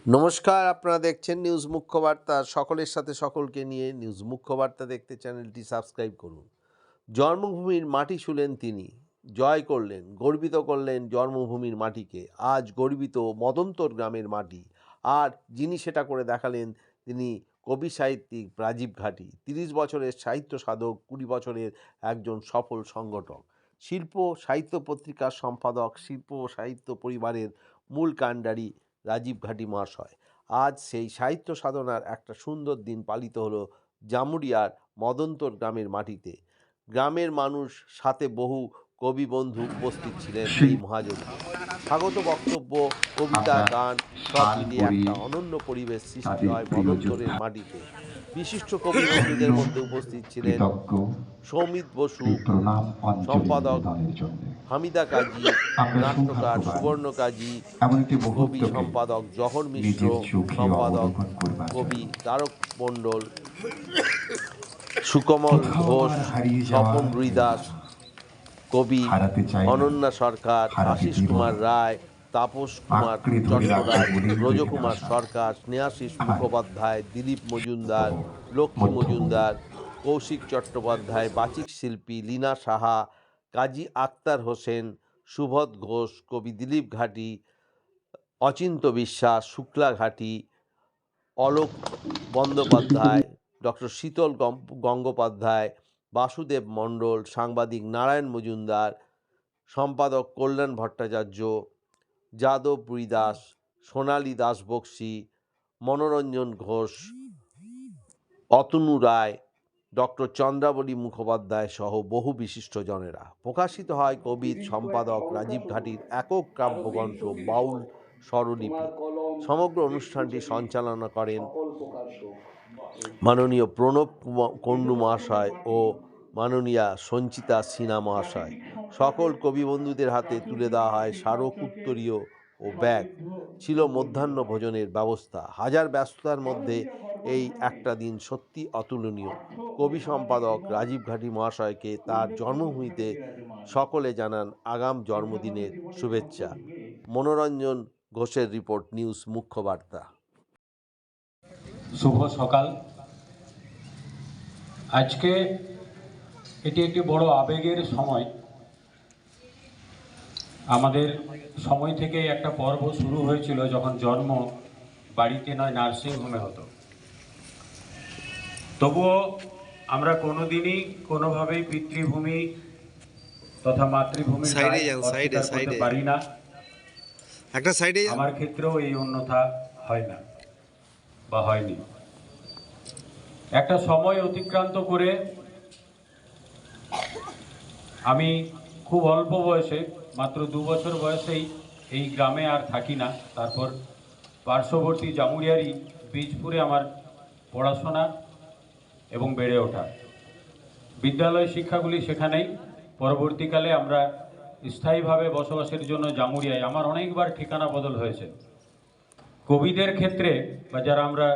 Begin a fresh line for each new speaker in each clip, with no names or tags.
নমস্কার, আপনারা দেখছেন নিউজ মুখ্য বার্তা। সকলের সাথে সকলকে নিয়ে নিউজ মুখ্য বার্তা দেখতে চ্যানেলটি সাবস্ক্রাইব করুন। জন্মভূমির মাটি ছুঁলেন তিনি, জয় করলেন, গর্বিত করলেন জন্মভূমির মাটিকে। আজ গর্বিত মদন্তর গ্রামের মাটি, আর যিনি সেটা করে দেখালেন তিনি কবি সাহিত্যিক রাজীব ঘাটি। 30 বছরের সাহিত্য সাধক, 20 বছরের একজন সফল সংগঠক, শিল্প সাহিত্য পত্রিকার সম্পাদক, শিল্প ও সাহিত্য পরিবারের মূল কাণ্ডারি রাজীব ঘাটি মহাশয়। আজ সেই সাহিত্য সাধনার একটা সুন্দর দিন পালিত হলো জামুরিয়ার মদন্তর গ্রামের মাটিতে। গ্রামের মানুষ, সাথে বহু কবি বন্ধু উপস্থিত ছিলেন এই মহাযজ্ঞে। স্বাগত বক্তব্য, কবিতা, গান সব মিলিয়ে একটা অনন্য পরিবেশ সৃষ্টি হয় মদন্তরের মাটিতে। বিশিষ্ট কবি বন্ধুদের মধ্যে উপস্থিত ছিলেন সৌমিত বসু, সম্পাদক হামিদা কাজী, নাট্যকার সুবর্ণ কাজী, কবি সম্পাদক জহর মিশ্র, সম্পাদক কবি তারক মণ্ডল, সুকমল ঘোষ, স্বপন রুইদাস, কবি অনন্যা সরকার, আশিস কুমার রায়, তাপস কুমার চট্টরাজ, ব্রজকুমার সরকার, স্নেহাশিস মুখোপাধ্যায়, দিলীপ মজুমদার, লক্ষ্মী মজুমদার, কৌশিক চট্টোপাধ্যায়, বাচিক শিল্পী লীনা সাহা, কাজী আক্তার হোসেন, সুবোধ ঘোষ, কবি দিলীপ ঘাটি, অচিন্ত বিশ্বাস, শুক্লা ঘাটি, অলোক বন্দ্যোপাধ্যায়, ডক্টর শীতল গঙ্গোপাধ্যায়, বাসুদেব মণ্ডল, সাংবাদিক নারায়ণ মজুমদার, সম্পাদক কল্যাণ ভট্টাচার্য, যাদব রুইদাস, সোনালী দাসবক্সী, মনোরঞ্জন ঘোষ, অতনু রায়, ডক্টর চন্দ্রাবলী মুখোপাধ্যায় সহ বহু বিশিষ্টজনেরা। প্রকাশিত হয় কবির সম্পাদক রাজীব ঘাটির একক কাব্যগ্রন্থ বাউল স্বরলিপি। সমগ্র অনুষ্ঠানটি সঞ্চালনা করেন মাননীয় প্রণব কুণ্ডু মহাশয় ও মাননীয়া সঞ্চিতা সিনহা মহাশয়। সকল কবি বন্ধুদের হাতে তুলে দেওয়া হয় স্মারক উত্তরীয় ও ব্যাগ। ছিল মধ্যাহ্ন ভোজনের ব্যবস্থা। হাজার ব্যস্ততার মধ্যে এই একটা দিন সত্যি অতুলনীয়। কবি সম্পাদক রাজীব ঘাটি মহাশয়কে তার জন্মভূমিতে সকলে জানান আগাম জন্মদিনের শুভেচ্ছা। মনোরঞ্জন ঘোষের রিপোর্ট, নিউজ মুখ্য বার্তা।
শুভ সকাল। আজকে এটি একটি বড় আবেগের সময়। আমাদের সময় থেকে একটা পর্ব শুরু হয়েছিল যখন জন্ম বাড়িতে নয় নার্সিংহোমে হতো। তবুও আমরা কোনোদিনই কোনোভাবেই পিতৃভূমি তথা মাতৃভূমির অস্বীকার করতে পারি না। আমার ক্ষেত্রেও এই অন্যথা হয় না বা হয়নি। একটা সময় অতিক্রান্ত করে আমি খুব অল্প বয়সে, মাত্র 2 বছর বয়সেই এই গ্রামে আর থাকি না। তারপর পার্শ্ববর্তী জামুরিয়ারি বীজপুরে আমার পড়াশোনা এবং বেড়ে ওঠা। বিদ্যালয় শিক্ষাগুলি সেখানেই। পরবর্তীকালে আমরা স্থায়ীভাবে বসবাসের জন্য জামুরিয়ায়, আমার অনেকবার ঠিকানা বদল হয়েছে। কবিদের ক্ষেত্রে বা যারা আমরা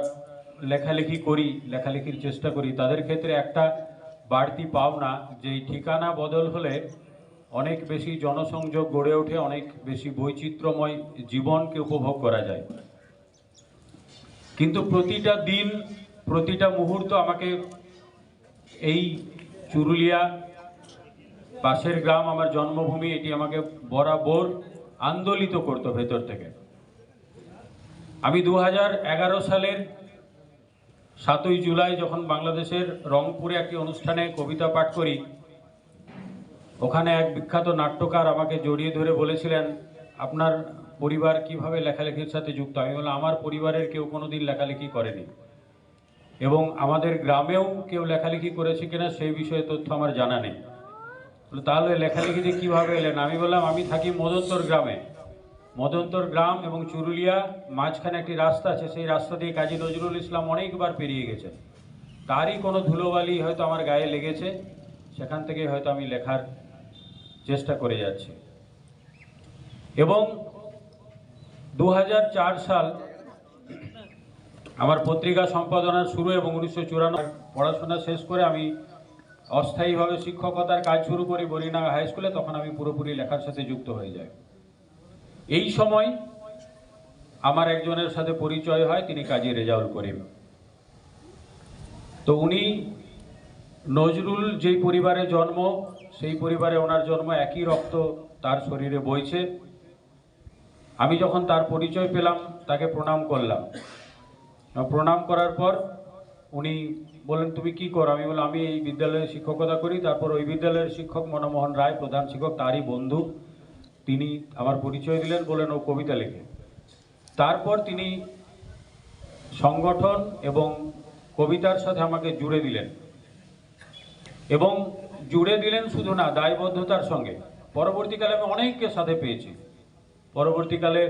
লেখালেখি করি, লেখালেখির চেষ্টা করি, তাদের ক্ষেত্রে একটা বাড়তি পাওনা যে ঠিকানা বদল হলে অনেক বেশি জনসংযোগ গড়ে ওঠে, অনেক বেশি বৈচিত্র্যময় জীবনকে উপভোগ করা যায়। কিন্তু প্রতিটা দিন, প্রতিটা মুহূর্ত আমাকে এই চুরুলিয়া পাশের গ্রাম, আমার জন্মভূমি, এটি আমাকে বরাবর আন্দোলিত করতো ভেতর থেকে। আমি 2011 সালের 7ই জুলাই যখন বাংলাদেশের রংপুরে একটি অনুষ্ঠানে কবিতা পাঠ করি, ওখানে এক বিখ্যাত নাট্যকার আমাকে জড়িয়ে ধরে বলেছিলেন, আপনার পরিবার কিভাবে লেখালেখির সাথে যুক্ত? আমি বললাম, আমার পরিবারের কেউ কোনোদিন লেখালেখি করেনি এবং আমাদের গ্রামেও কেউ লেখালেখি করেছে কিনা সেই বিষয়ে তথ্য আমার জানা নেই। তাহলে লেখালেখিতে কিভাবে এলেন? আমি বললাম, আমি থাকি মদন্তর গ্রামে। মদন্তর গ্রাম এবং চুরুলিয়া মাঝখানে একটি রাস্তা আছে, সেই রাস্তা দিয়ে কাজী নজরুল ইসলাম অনেকবার পেরিয়ে গেছেন। তারই কোনো ধুলোবালি হয়তো আমার গায়ে লেগেছে, সেখান থেকে হয়তো আমি লেখার চেষ্টা করে যাচ্ছি। এবং 2004 সাল আমার পত্রিকা সম্পাদনার শুরু এবং 1994 পড়াশোনা শেষ করে আমি অস্থায়ীভাবে শিক্ষকতার কাজ শুরু করি বরিনাগা হাই স্কুলে। তখন আমি পুরোপুরি লেখার সাথে যুক্ত হয়ে যাই। এই সময় আমার একজনের সাথে পরিচয় হয়, তিনি কাজী রেজাউল করিম। তো উনি নজরুল যেই পরিবারে জন্ম, সেই পরিবারে ওনার জন্ম, একই রক্ত তার শরীরে বইছে। আমি যখন তার পরিচয় পেলাম, তাকে প্রণাম করলাম। প্রণাম করার পর উনি বললেন, তুমি কি করো? আমি বললাম, আমি এই বিদ্যালয়ে শিক্ষকতা করি। তারপর ওই বিদ্যালয়ের শিক্ষক মনমোহন রায়, প্রধান শিক্ষক, তারই বন্ধু, তিনি আমার পরিচয় দিলেন, বললেন ও কবিতা লেখে। তারপর তিনি সংগঠন এবং কবিতার সাথে আমাকে জুড়ে দিলেন, এবং জুড়ে দিলেন শুধু না, দায়বদ্ধতার সঙ্গে। পরবর্তীকালে আমি অনেককে সাথে পেয়েছি। পরবর্তীকালে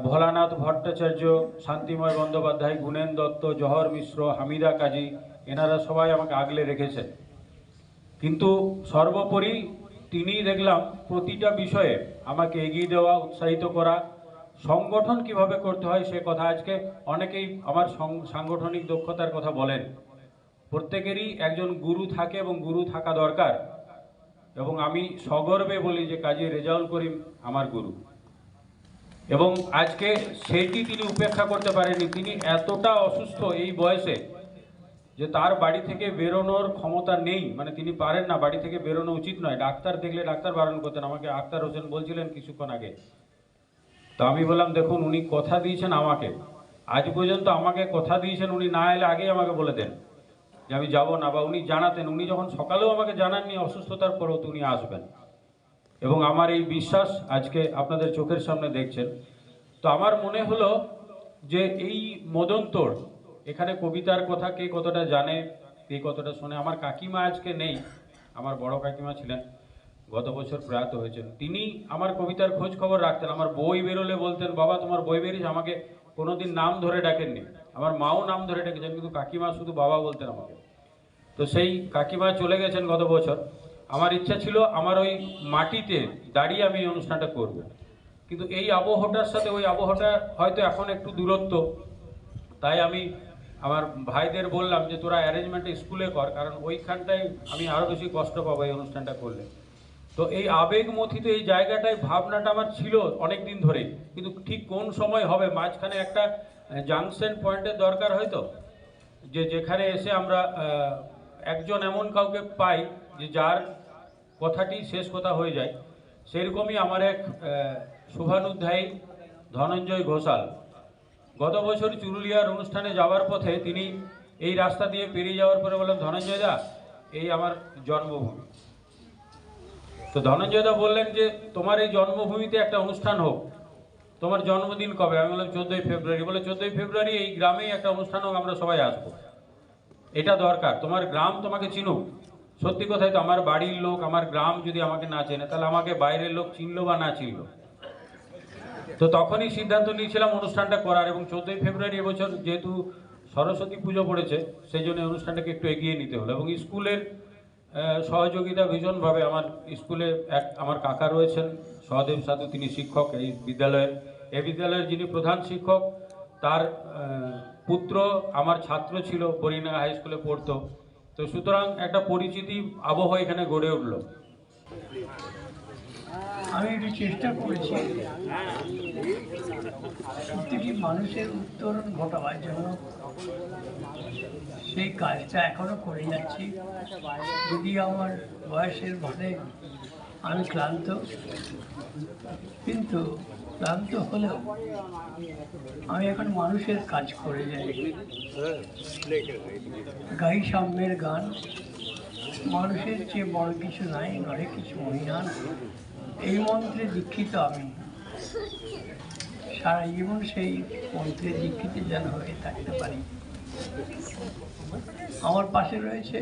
ভোলানাথ ভট্টাচার্য, শান্তিময় বন্দ্যোপাধ্যায়, গুণেন দত্ত, জহর মিশ্র, হামিদা কাজী, এনারা সবাই আমাকে আগলে রেখেছেন। কিন্তু সর্বোপরি তিনি দেখলাম প্রতিটা বিষয়ে আমাকে এগিয়ে দেওয়া, উৎসাহিত করা। সংগঠন কিভাবে করতে হয় সে কথা আজকে অনেকেই আমার সাংগঠনিক দক্ষতার কথা বলেন। প্রত্যেকেরই একজন গুরু থাকে এবং গুরু থাকা দরকার, এবং আমি সগর্বে বলি যে কাজী রেজাউল করিম আমার গুরু। এবং আজকে সেটি তিনি উপেক্ষা করতে পারেননি। তিনি এতটা অসুস্থ এই বয়সে যে তার বাড়ি থেকে বেরোনোর ক্ষমতা নেই, মানে তিনি পারেন না, বাড়ি থেকে বেরোনো উচিত নয়। ডাক্তার দেখলে ডাক্তার বারণ করতেন। আমাকে আক্তার হোসেন বলছিলেন কিছুক্ষণ আগে। তো আমি বললাম, দেখুন উনি কথা দিয়েছেন আমাকে, আজ পর্যন্ত আমাকে কথা দিয়েছেন, উনি না এলে আগেই আমাকে বলে দেন যে আমি যাব না, বা উনি জানাতেন। উনি যখন সকালেও আমাকে জানাননি অসুস্থতার পরেও উনি আসবেন, এবং আমার এই বিশ্বাস আজকে আপনাদের চোখের সামনে দেখছেন। তো আমার মনে হলো যে এই মদনতোড়, এখানে কবিতার কথা কে কতটা জানে, কে কতটা শোনে। আমার কাকিমা আজকে নেই, আমার বড় কাকিমা ছিলেন, গত বছর প্রয়াত হয়েছেন। তিনি আমার কবিতার খোঁজ খবর রাখতেন। আমার বই বেরোলে বলতেন, বাবা তোমার বই বেরিয়েছে। আমাকে কোনোদিন নাম ধরে ডাকেননি। আমার মাও নাম ধরে ডেকেছেন, কিন্তু কাকিমা শুধু বাবা বলতেন আমাকে। তো সেই কাকিমা চলে গেছেন গত বছর। আমার ইচ্ছা ছিল আমার ওই মাটিতে দাঁড়িয়ে আমি এই অনুষ্ঠানটা করব, কিন্তু এই আবহাওয়াটার সাথে ওই আবহাওয়াটা হয়তো এখন একটু দূরত্ব। তাই আমি আমার ভাইদের বললাম যে তোরা অ্যারেঞ্জমেন্টটা স্কুলে কর, কারণ ওইখানটায় আমি আরও বেশি কষ্ট পাবো এই অনুষ্ঠানটা করলে। তো এই আবেগমথিত এই জায়গাটায় ভাবনাটা আমার ছিল অনেক দিন ধরেই, কিন্তু ঠিক কোন সময় হবে, মাঝখানে একটা জাংশন পয়েন্টের দরকার হয়তো, যে যেখানে এসে আমরা একজন এমন কাউকে পাই যে যার কথাটি শেষ কথা হয়ে যায়। সেরকমই আমার এক শুভানুধ্যায়ী ধনঞ্জয় ঘোষাল, গত বছর চুরুলিয়ার অনুষ্ঠানে যাওয়ার পথে তিনি এই রাস্তা দিয়ে পেরিয়ে যাওয়ার পরে বললেন, ধনঞ্জয় দা, এই আমার জন্মভূমি। তো ধনঞ্জয় দা বললেন যে তোমার এই জন্মভূমিতে একটা অনুষ্ঠান হোক, তোমার জন্মদিন কবে? আমি বললাম 14ই ফেব্রুয়ারি। বলে 14ই ফেব্রুয়ারি এই গ্রামেই একটা অনুষ্ঠান হোক, আমরা সবাই আসবো, এটা দরকার, তোমার গ্রাম তোমাকে চিনুক। সত্যি কথাই তো, আমার বাড়ির লোক, আমার গ্রাম যদি আমাকে না চেনে, তাহলে আমাকে বাইরের লোক চিনলো বা না চিনলো। তো তখনই সিদ্ধান্ত নিয়েছিলাম অনুষ্ঠানটা করার, এবং 14ই ফেব্রুয়ারি এবছর যেহেতু সরস্বতী পুজো পড়েছে, সেই জন্য অনুষ্ঠানটাকে একটু এগিয়ে নিতে হলো। এবং স্কুলের সহযোগিতা ভীষণভাবে, আমার স্কুলে আমার কাকা রয়েছেন সহদেব সাধু, তিনি শিক্ষক এই বিদ্যালয়ের। এই বিদ্যালয়ের যিনি প্রধান শিক্ষক, তার পুত্র আমার ছাত্র ছিল, বরিনাগা হাই স্কুলে পড়তো। তো সুতরাং একটা পরিচিতি আবহাওয়া এখানে গড়ে উঠলো।
আমি একটু চেষ্টা করেছি প্রত্যেকটি মানুষের উত্তরণ ঘটাবার জন্য, সেই কাজটা এখনো করে যাচ্ছি। যদি আমার বয়সের ভারে আমি ক্লান্ত, কিন্তু ক্লান্ত হলেও আমি এখন মানুষের কাজ করে যাই। গাই সাম্যের গান, মানুষের চেয়ে বড় কিছু নাই, নয় কিছু মহিয়ান, এই মন্ত্রে দীক্ষিত আমি। সারা জীবন সেই মন্ত্রে দীক্ষিত যেন হয়ে থাকতে পারি। আমার পাশে রয়েছে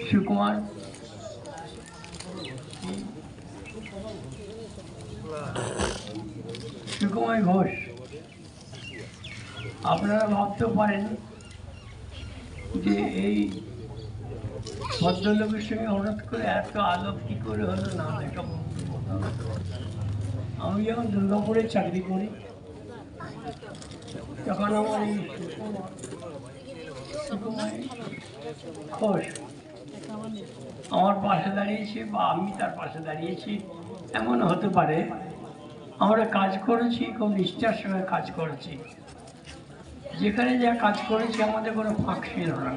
সুকুমার, সুকুমার ঘোষ। আপনারা ভাবতে পারেন যে এই ভদ্রলোকের সঙ্গে হঠাৎ করে এত আলাপ কি করে হলো, না এটা বলতে বললাম। আমি যখন দুর্গাপুরে চাকরি করি, তখন আমার এই সুকুমার ঘোষ আমার পাশে দাঁড়িয়েছে, বা আমি তার পাশে দাঁড়িয়েছি এমন হতে পারে আমরা কাজ করেছি, খুব নিষ্ঠার সঙ্গে কাজ করেছি, যেখানে যা কাজ করেছি আমাদের কোনো ফাঁক ছিল না।